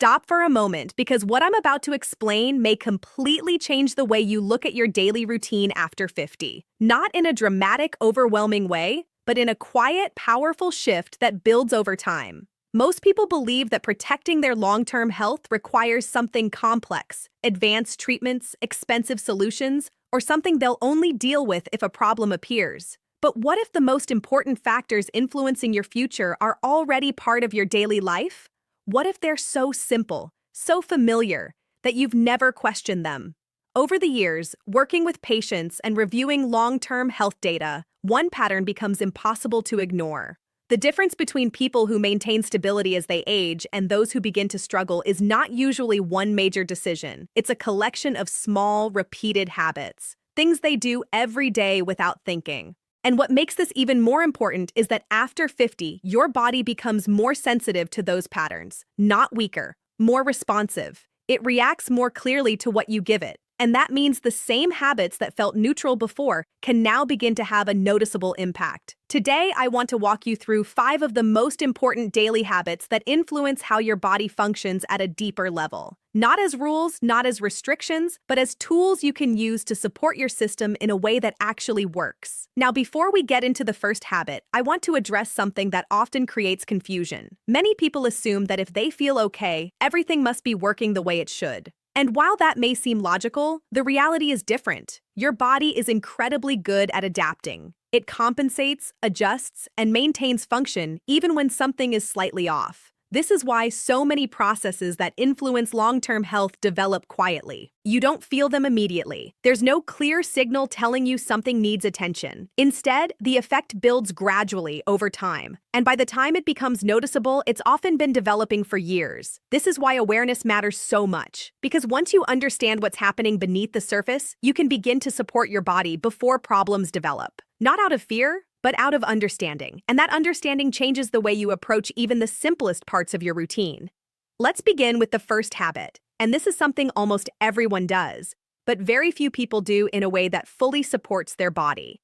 Stop for a moment because what I'm about to explain may completely change the way you look at your daily routine after 50. Not in a dramatic, overwhelming way, but in a quiet, powerful shift that builds over time. Most people believe that protecting their long-term health requires something complex, advanced treatments, expensive solutions, or something they'll only deal with if a problem appears. But what if the most important factors influencing your future are already part of your daily life? What if they're so simple, so familiar, that you've never questioned them? Over the years, working with patients and reviewing long-term health data, one pattern becomes impossible to ignore. The difference between people who maintain stability as they age and those who begin to struggle is not usually one major decision. It's a collection of small, repeated habits, things they do every day without thinking. And what makes this even more important is that after 50, your body becomes more sensitive to those patterns, not weaker, more responsive. It reacts more clearly to what you give it. And that means the same habits that felt neutral before can now begin to have a noticeable impact. Today, I want to walk you through 5 of the most important daily habits that influence how your body functions at a deeper level. Not as rules, not as restrictions, but as tools you can use to support your system in a way that actually works. Now, before we get into the first habit, I want to address something that often creates confusion. Many people assume that if they feel okay, everything must be working the way it should. And while that may seem logical, the reality is different. Your body is incredibly good at adapting. It compensates, adjusts, and maintains function even when something is slightly off. This is why so many processes that influence long-term health develop quietly. You don't feel them immediately. There's no clear signal telling you something needs attention. Instead, the effect builds gradually over time. And by the time it becomes noticeable, it's often been developing for years. This is why awareness matters so much. Because once you understand what's happening beneath the surface, you can begin to support your body before problems develop. Not out of fear, but out of understanding. And that understanding changes the way you approach even the simplest parts of your routine. Let's begin with the first habit. And this is something almost everyone does, but very few people do in a way that fully supports their body.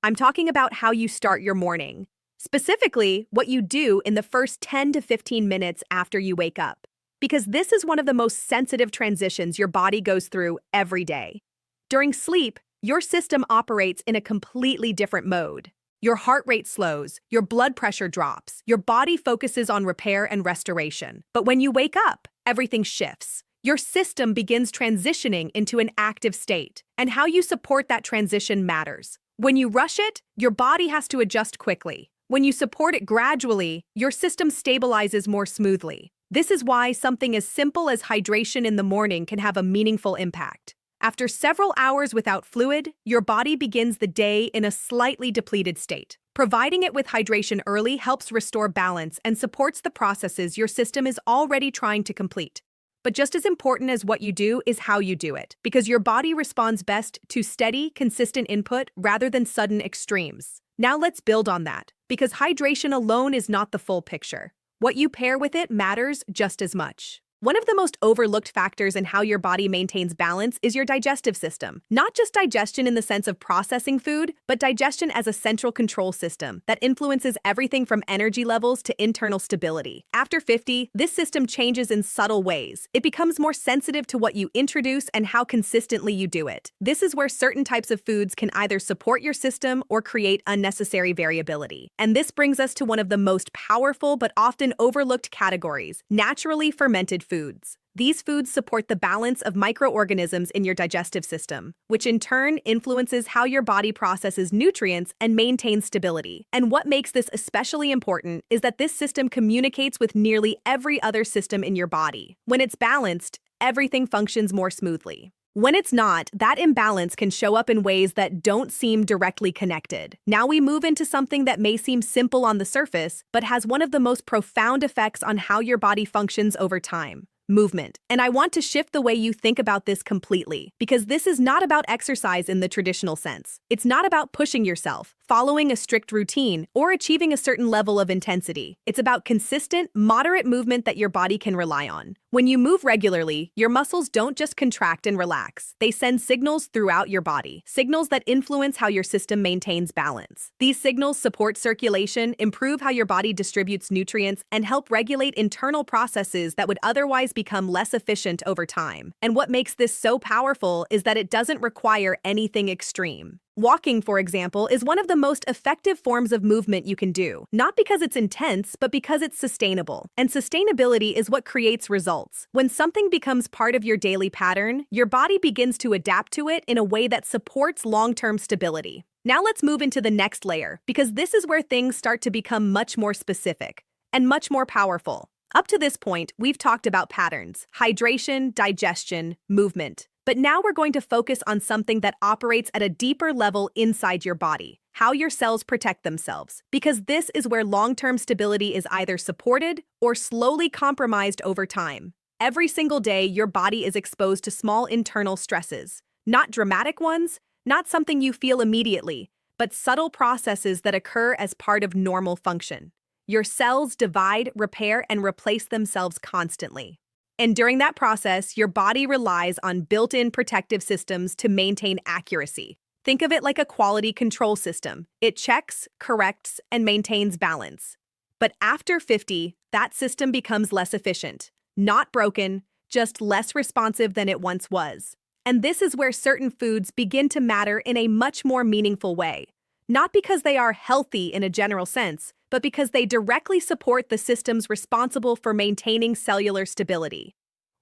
I'm talking about how you start your morning. Specifically, what you do in the first 10 to 15 minutes after you wake up. Because this is one of the most sensitive transitions your body goes through every day. During sleep, your system operates in a completely different mode. Your heart rate slows, your blood pressure drops, your body focuses on repair and restoration. But when you wake up, everything shifts. Your system begins transitioning into an active state, and how you support that transition matters. When you rush it, your body has to adjust quickly. When you support it gradually, your system stabilizes more smoothly. This is why something as simple as hydration in the morning can have a meaningful impact. After several hours without fluid, your body begins the day in a slightly depleted state. Providing it with hydration early helps restore balance and supports the processes your system is already trying to complete. But just as important as what you do is how you do it, because your body responds best to steady, consistent input rather than sudden extremes. Now let's build on that, because hydration alone is not the full picture. What you pair with it matters just as much. One of the most overlooked factors in how your body maintains balance is your digestive system. Not just digestion in the sense of processing food, but digestion as a central control system that influences everything from energy levels to internal stability. After 50, this system changes in subtle ways. It becomes more sensitive to what you introduce and how consistently you do it. This is where certain types of foods can either support your system or create unnecessary variability. And this brings us to one of the most powerful but often overlooked categories: naturally fermented foods. These foods support the balance of microorganisms in your digestive system, which in turn influences how your body processes nutrients and maintains stability. And what makes this especially important is that this system communicates with nearly every other system in your body. When it's balanced, everything functions more smoothly. When it's not, that imbalance can show up in ways that don't seem directly connected. Now we move into something that may seem simple on the surface, but has one of the most profound effects on how your body functions over time: movement. And I want to shift the way you think about this completely, because this is not about exercise in the traditional sense. It's not about pushing yourself, following a strict routine, or achieving a certain level of intensity. It's about consistent, moderate movement that your body can rely on. When you move regularly, your muscles don't just contract and relax. They send signals throughout your body, signals that influence how your system maintains balance. These signals support circulation, improve how your body distributes nutrients, and help regulate internal processes that would otherwise become less efficient over time. And what makes this so powerful is that it doesn't require anything extreme. Walking, for example, is one of the most effective forms of movement you can do, not because it's intense, but because it's sustainable. And sustainability is what creates results. When something becomes part of your daily pattern, your body begins to adapt to it in a way that supports long-term stability. Now let's move into the next layer, because this is where things start to become much more specific and much more powerful. Up to this point, we've talked about patterns, hydration, digestion, movement. But now we're going to focus on something that operates at a deeper level inside your body, how your cells protect themselves, because this is where long-term stability is either supported or slowly compromised over time. Every single day, your body is exposed to small internal stresses, not dramatic ones, not something you feel immediately, but subtle processes that occur as part of normal function. Your cells divide, repair, and replace themselves constantly. And during that process, your body relies on built-in protective systems to maintain accuracy. Think of it like a quality control system. It checks, corrects, and maintains balance. But after 50, that system becomes less efficient. Not broken, just less responsive than it once was. And this is where certain foods begin to matter in a much more meaningful way. Not because they are healthy in a general sense, but because they directly support the systems responsible for maintaining cellular stability.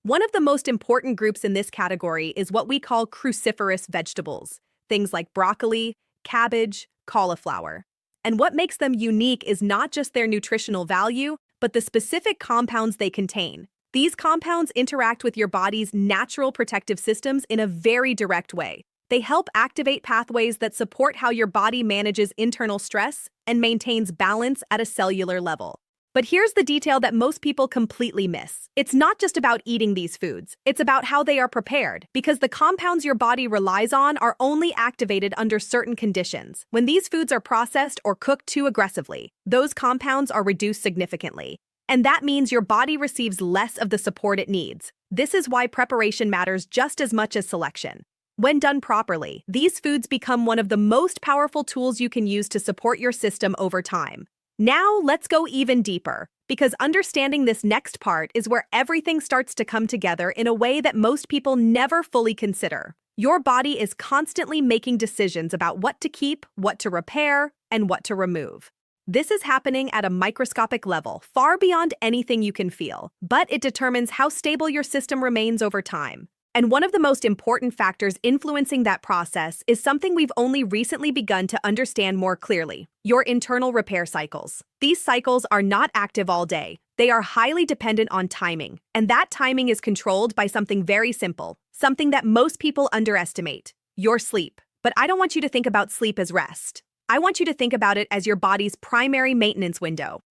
One of the most important groups in this category is what we call cruciferous vegetables, things like broccoli, cabbage, cauliflower. And what makes them unique is not just their nutritional value, but the specific compounds they contain. These compounds interact with your body's natural protective systems in a very direct way. They help activate pathways that support how your body manages internal stress and maintains balance at a cellular level. But here's the detail that most people completely miss. It's not just about eating these foods. It's about how they are prepared, because the compounds your body relies on are only activated under certain conditions. When these foods are processed or cooked too aggressively, those compounds are reduced significantly. And that means your body receives less of the support it needs. This is why preparation matters just as much as selection. When done properly, these foods become one of the most powerful tools you can use to support your system over time. Now, let's go even deeper, because understanding this next part is where everything starts to come together in a way that most people never fully consider. Your body is constantly making decisions about what to keep, what to repair, and what to remove. This is happening at a microscopic level, far beyond anything you can feel, but it determines how stable your system remains over time. And one of the most important factors influencing that process is something we've only recently begun to understand more clearly: your internal repair cycles. These cycles are not active all day. They are highly dependent on timing, and that timing is controlled by something very simple, something that most people underestimate: your sleep. But I don't want you to think about sleep as rest. I want you to think about it as your body's primary maintenance window.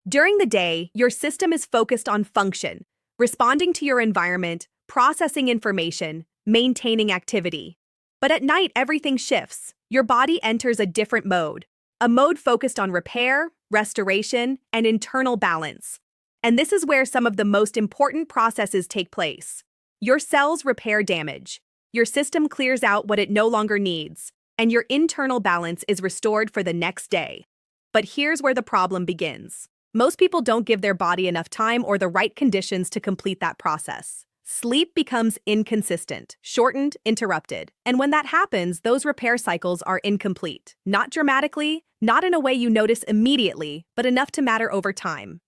During the day, your system is focused on function, responding to your environment, processing information, maintaining activity. But at night, everything shifts. Your body enters a different mode, a mode focused on repair, restoration, and internal balance. And this is where some of the most important processes take place. Your cells repair damage, your system clears out what it no longer needs, and your internal balance is restored for the next day. But here's where the problem begins. Most people don't give their body enough time or the right conditions to complete that process. Sleep becomes inconsistent, shortened, interrupted. And when that happens, those repair cycles are incomplete. Not dramatically, not in a way you notice immediately, but enough to matter over time.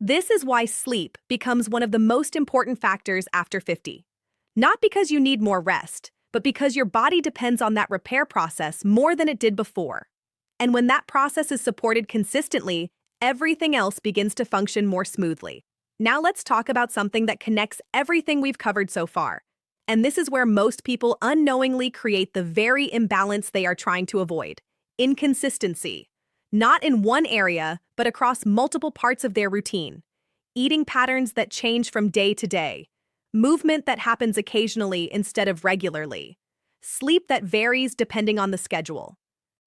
This is why sleep becomes one of the most important factors after 50. Not because you need more rest, but because your body depends on that repair process more than it did before. And when that process is supported consistently, everything else begins to function more smoothly. Now let's talk about something that connects everything we've covered so far. And this is where most people unknowingly create the very imbalance they are trying to avoid: inconsistency. Not in one area, but across multiple parts of their routine. Eating patterns that change from day to day. Movement that happens occasionally instead of regularly. Sleep that varies depending on the schedule.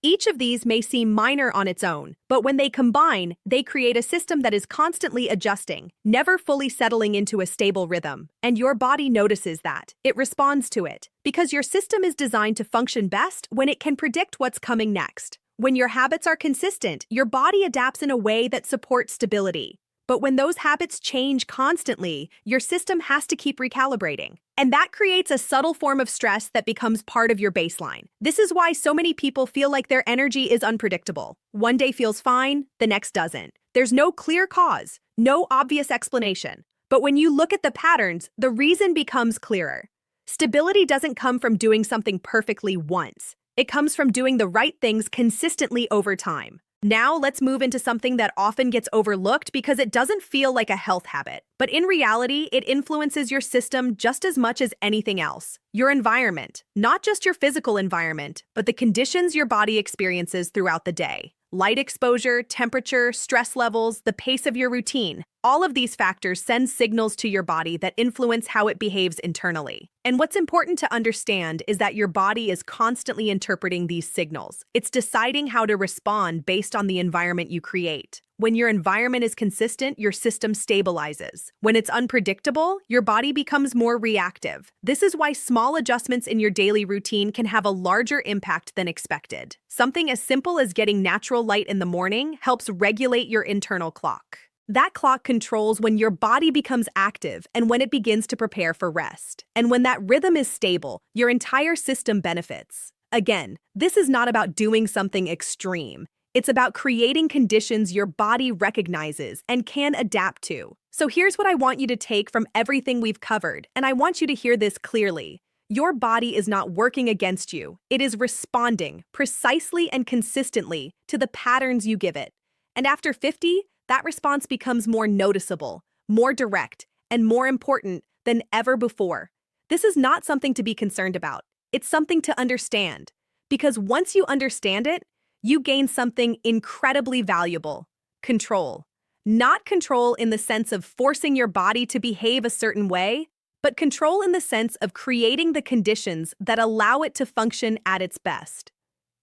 Each of these may seem minor on its own, but when they combine, they create a system that is constantly adjusting, never fully settling into a stable rhythm. And your body notices that. It responds to it, because your system is designed to function best when it can predict what's coming next. When your habits are consistent, your body adapts in a way that supports stability. But when those habits change constantly, your system has to keep recalibrating. And that creates a subtle form of stress that becomes part of your baseline. This is why so many people feel like their energy is unpredictable. One day feels fine, the next doesn't. There's no clear cause, no obvious explanation. But when you look at the patterns, the reason becomes clearer. Stability doesn't come from doing something perfectly once. It comes from doing the right things consistently over time. Now let's move into something that often gets overlooked because it doesn't feel like a health habit. But in reality, it influences your system just as much as anything else. Your environment, not just your physical environment, but the conditions your body experiences throughout the day. Light exposure, temperature, stress levels, the pace of your routine. All of these factors send signals to your body that influence how it behaves internally. And what's important to understand is that your body is constantly interpreting these signals. It's deciding how to respond based on the environment you create. When your environment is consistent, your system stabilizes. When it's unpredictable, your body becomes more reactive. This is why small adjustments in your daily routine can have a larger impact than expected. Something as simple as getting natural light in the morning helps regulate your internal clock. That clock controls when your body becomes active and when it begins to prepare for rest. And when that rhythm is stable, your entire system benefits. Again, this is not about doing something extreme. It's about creating conditions your body recognizes and can adapt to. So here's what I want you to take from everything we've covered, and I want you to hear this clearly. Your body is not working against you. It is responding precisely and consistently to the patterns you give it. And after 50, that response becomes more noticeable, more direct, and more important than ever before. This is not something to be concerned about. It's something to understand. Because once you understand it, you gain something incredibly valuable: control. Not control in the sense of forcing your body to behave a certain way, but control in the sense of creating the conditions that allow it to function at its best.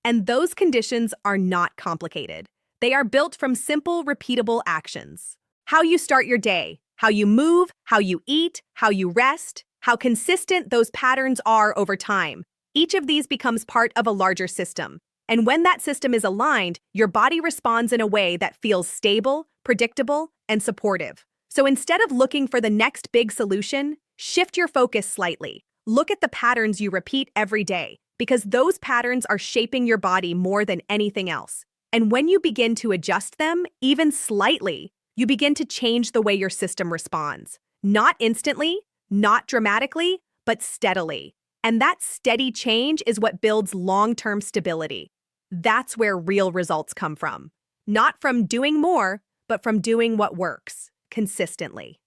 And those conditions are not complicated. They are built from simple, repeatable actions. How you start your day, how you move, how you eat, how you rest, how consistent those patterns are over time. Each of these becomes part of a larger system. And when that system is aligned, your body responds in a way that feels stable, predictable, and supportive. So instead of looking for the next big solution, shift your focus slightly. Look at the patterns you repeat every day, because those patterns are shaping your body more than anything else. And when you begin to adjust them, even slightly, you begin to change the way your system responds. Not instantly, not dramatically, but steadily. And that steady change is what builds long-term stability. That's where real results come from. Not from doing more, but from doing what works consistently.